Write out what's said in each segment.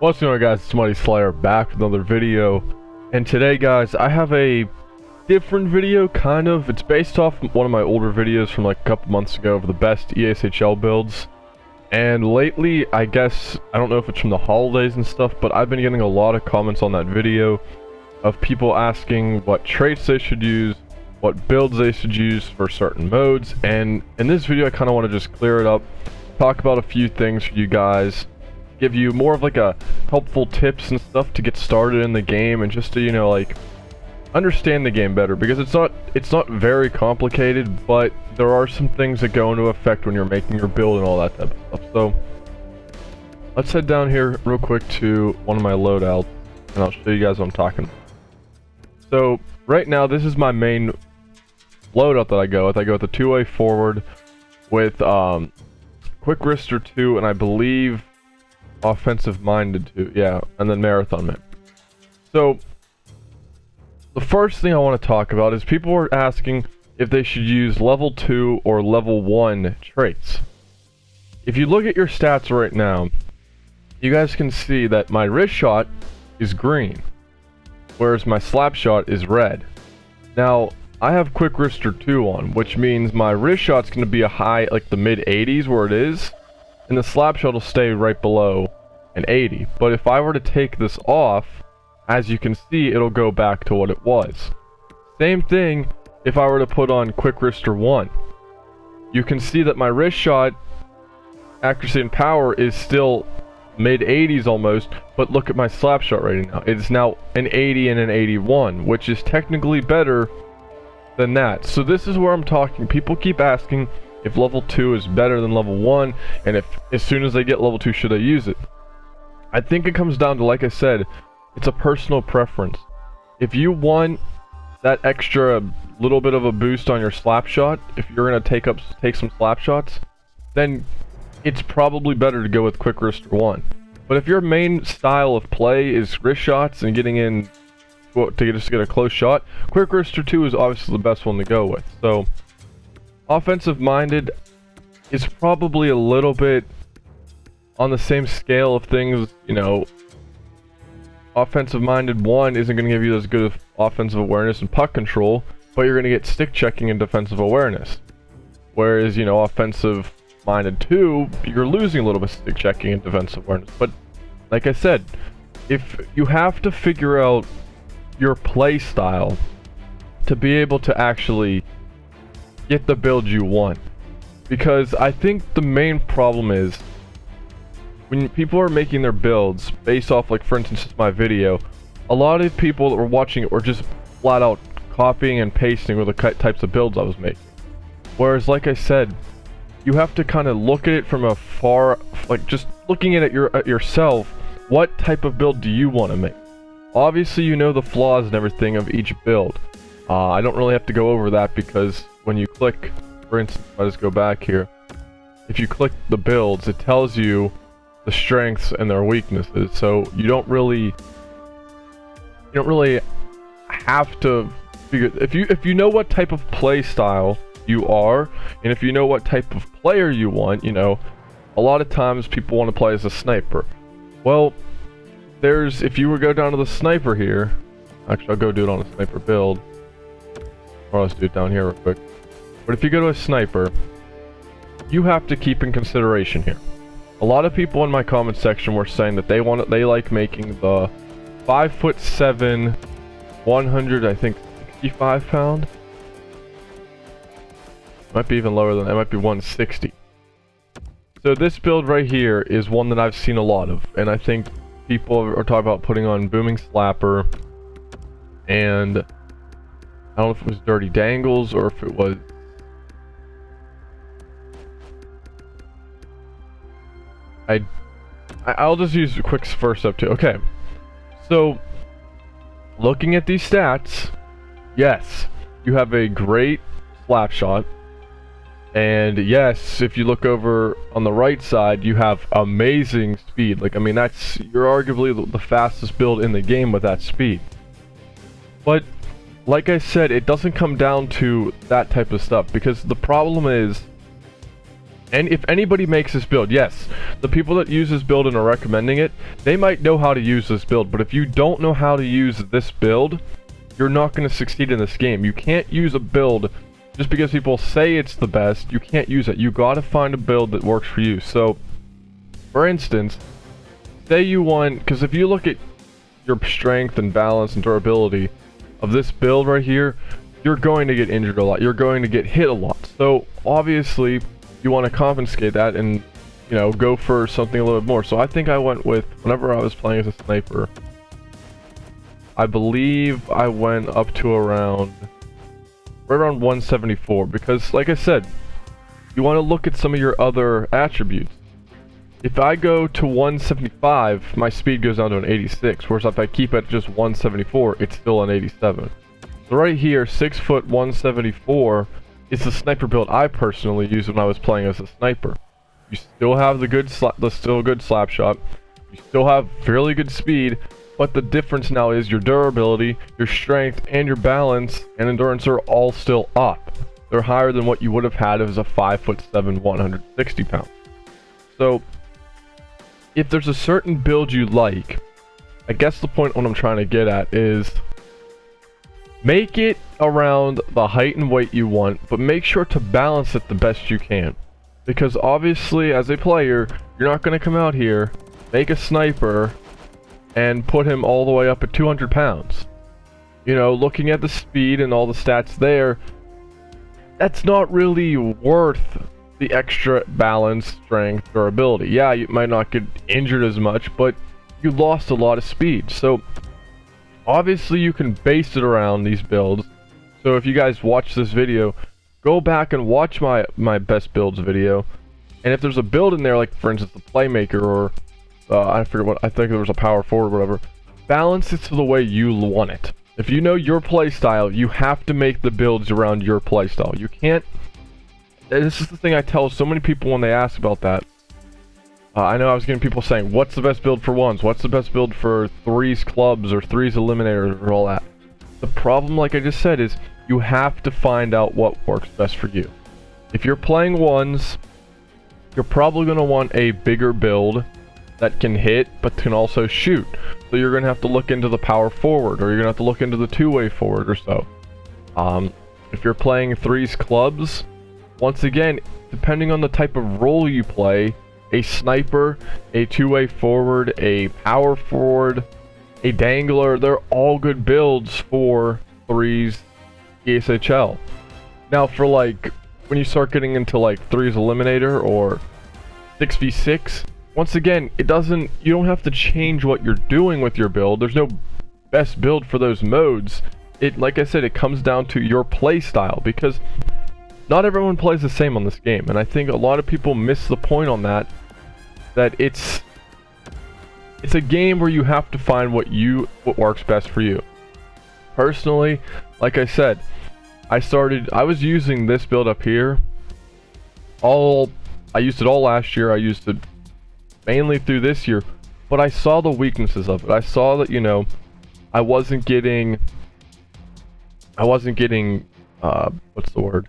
What's going on, guys? It's Mighty Slayer back with another video, and today, guys, I have a different video, kind of. It's based off one of my older videos from like a couple months ago of the best ESHL builds. And lately, I guess, I don't know if it's from the holidays and stuff, but I've been getting a lot of comments on that video of people asking what traits they should use, what builds they should use for certain modes. And in this video, I kind of want to just clear it up, talk about a few things for you guys, give you more of like a helpful tips and stuff to get started in the game, and just to, you know, like understand the game better, because it's not very complicated, but there are some things that go into effect when you're making your build and all that type of stuff. So let's head down here real quick to one of my loadouts and I'll show you guys what I'm talking about. So right now, this is my main loadout that I go with. I go with a two-way forward with quick wrister 2, and I believe offensive minded 2, yeah, and then marathon man. So the first thing I want to talk about is people are asking if they should use level 2 or level 1 traits. If you look at your stats right now, you guys can see that my wrist shot is green, whereas my slap shot is red. Now, I have quick wrister 2 on, which means my wrist shot's going to be a high, like the mid 80s where it is, and the slap shot will stay right below an 80. But if I were to take this off, as you can see, it'll go back to what it was. Same thing if I were to put on quick wrister 1. You can see that my wrist shot accuracy and power is still mid 80s almost, but look at my slap shot rating now. It's now an 80 and an 81, which is technically better than that. So this is where I'm talking. People keep asking if level 2 is better than level 1, and if as soon as they get level 2 should I use it. I think it comes down to, like I said, it's a personal preference. If you want that extra little bit of a boost on your slap shot, if you're gonna take some slap shots, then it's probably better to go with quick wrister 1. But if your main style of play is wrist shots and getting in to just get a close shot, quick wrister 2 is obviously the best one to go with. So offensive minded is probably a little bit on the same scale of things, you know. Offensive minded 1 isn't going to give you as good of offensive awareness and puck control, but you're going to get stick checking and defensive awareness. Whereas, you know, offensive minded 2, you're losing a little bit of stick checking and defensive awareness. But like I said, if you have to figure out your play style to be able to actually get the build you want. Because I think the main problem is when people are making their builds based off, like, for instance, my video, a lot of people that were watching it were just flat out copying and pasting with the types of builds I was making. Whereas, like I said, you have to kind of look at it from a far, like, just looking at it yourself. What type of build do you want to make? Obviously, you know the flaws and everything of each build. I don't really have to go over that, because when you click, for instance, if I just go back here, if you click the builds, it tells you the strengths and their weaknesses. So you don't really have to figure, if you know what type of play style you are, and if you know what type of player you want, you know, a lot of times people want to play as a sniper. Well, if you were to go down to the sniper here, actually I'll go do it on a sniper build, or let's do it down here real quick. But if you go to a sniper, you have to keep in consideration here. A lot of people in my comment section were saying that they like making the 5'7", 100, I think 65 pound. Might be even lower than that. It might be 160. So this build right here is one that I've seen a lot of, and I think people are talking about putting on booming slapper, and I don't know if it was dirty dangles or if it was I'll just use a quick first up too. Okay, so looking at these stats, yes, you have a great slap shot, and yes, if you look over on the right side, you have amazing speed. Like, I mean, you're arguably the fastest build in the game with that speed. But like I said, it doesn't come down to that type of stuff, because the problem is And if anybody makes this build, yes, the people that use this build and are recommending it, they might know how to use this build, but if you don't know how to use this build, you're not going to succeed in this game. You can't use a build just because people say it's the best. You can't use it. You got to find a build that works for you. So, for instance, say you want, because if you look at your strength and balance and durability of this build right here, you're going to get injured a lot. You're going to get hit a lot. So, obviously, you want to compensate that and, you know, go for something a little bit more. So I think I went with, whenever I was playing as a sniper, I believe I went up to around, right around 174, because like I said, you want to look at some of your other attributes. If I go to 175, my speed goes down to an 86, whereas if I keep it at just 174, it's still an 87. So right here, 6 foot 174, it's the sniper build I personally used when I was playing as a sniper. You still have the good slap shot. You still have fairly good speed, but the difference now is your durability, your strength, and your balance and endurance are all still up. They're higher than what you would have had as a 5'7", 160 pounds. So, if there's a certain build you like, I guess the point what I'm trying to get at is make it around the height and weight you want, but make sure to balance it the best you can. Because obviously, as a player, you're not going to come out here, make a sniper, and put him all the way up at 200 pounds. You know, looking at the speed and all the stats there, that's not really worth the extra balance, strength, durability. Yeah, you might not get injured as much, but you lost a lot of speed. So, obviously, you can base it around these builds. So if you guys watch this video, go back and watch my best builds video. And if there's a build in there, like for instance the Playmaker or I forget what, I think there was a power forward or whatever, balance it to the way you want it. If you know your playstyle, you have to make the builds around your playstyle. You can't, this is the thing I tell so many people when they ask about that. I know I was getting people saying, what's the best build for ones? What's the best build for threes clubs or threes eliminators or all that? The problem, like I just said, is you have to find out what works best for you. If you're playing ones, you're probably going to want a bigger build that can hit but can also shoot. So you're going to have to look into the power forward, or you're going to have to look into the two-way forward or so. If you're playing threes clubs, once again, depending on the type of role you play, a sniper, a two-way forward, a power forward, a dangler, they're all good builds for threes ESHL. Now for like, when you start getting into like threes eliminator or 6v6, once again, you don't have to change what you're doing with your build. There's no best build for those modes. Like I said, it comes down to your play style, because not everyone plays the same on this game, and I think a lot of people miss the point on that it's a game where you have to find what works best for you. Personally, like I said, I was using this build up here. I used it all last year. I used it mainly through this year, but I saw the weaknesses of it. I saw that, you know, I wasn't getting what's the word?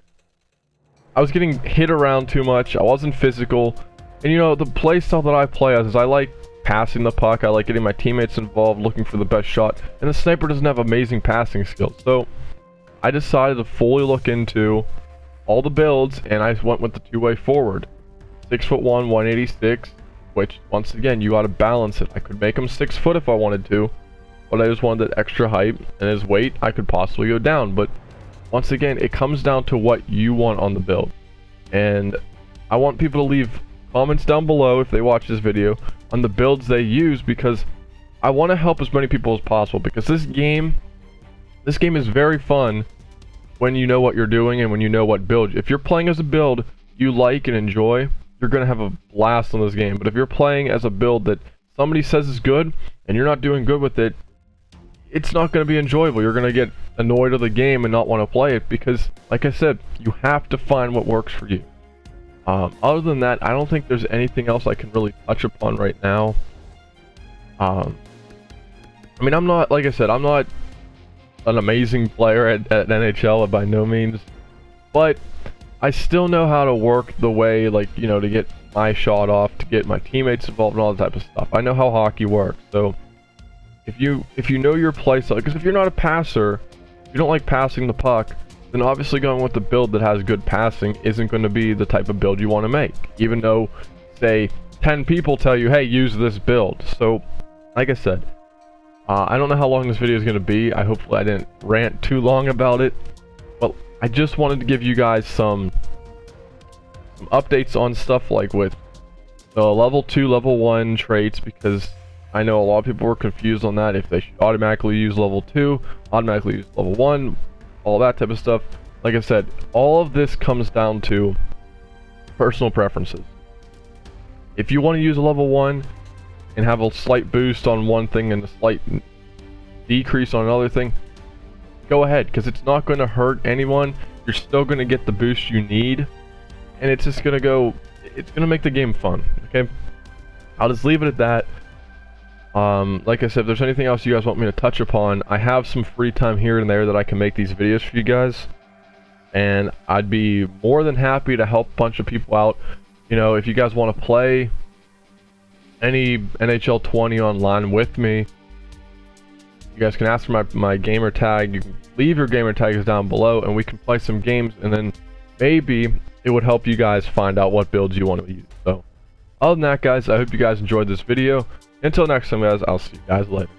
I was getting hit around too much. I wasn't physical. And you know, the playstyle that I play as is I like passing the puck. I like getting my teammates involved, looking for the best shot. And the sniper doesn't have amazing passing skills. So I decided to fully look into all the builds, and I went with the two-way forward. 6'1", 186, which once again, you got to balance it. I could make him 6 foot if I wanted to, but I just wanted that extra height, and his weight I could possibly go down. But once again, it comes down to what you want on the build. And I want people to leave comments down below if they watch this video on the builds they use, because I want to help as many people as possible, because this game is very fun when you know what you're doing and when you know what build. If you're playing as a build you like and enjoy, you're going to have a blast on this game. But if you're playing as a build that somebody says is good and you're not doing good with it, it's not going to be enjoyable. You're going to get annoyed of the game and not want to play it, because like I said, you have to find what works for you. Other than that, I don't think there's anything else I can really touch upon right now. I mean, I'm not, like I said, I'm not an amazing player at NHL by no means, but I still know how to work the way, like, you know, to get my shot off, to get my teammates involved and all that type of stuff. I know how hockey works. So if you know your playstyle, because if you're not a passer, if you don't like passing the puck, then obviously going with the build that has good passing isn't going to be the type of build you want to make. Even though, say, 10 people tell you, hey, use this build. So, like I said, I don't know how long this video is going to be. Hopefully I didn't rant too long about it. But I just wanted to give you guys some updates on stuff like with the level 2, level 1 traits, because I know a lot of people were confused on that, if they should automatically use level 2, automatically use level 1, all that type of stuff. Like I said, all of this comes down to personal preferences. If you want to use a level 1 and have a slight boost on one thing and a slight decrease on another thing, go ahead, because it's not going to hurt anyone. You're still going to get the boost you need, and it's just going to it's going to make the game fun. Okay, I'll just leave it at that. Like I said, if there's anything else you guys want me to touch upon, I have some free time here and there that I can make these videos for you guys, and I'd be more than happy to help a bunch of people out. You know, if you guys want to play any NHL 20 online with me, you guys can ask for my gamer tag. You can leave your gamer tags down below and we can play some games, and then maybe it would help you guys find out what builds you want to use. So other than that, guys, I hope you guys enjoyed this video. Until next time, guys, I'll see you guys later.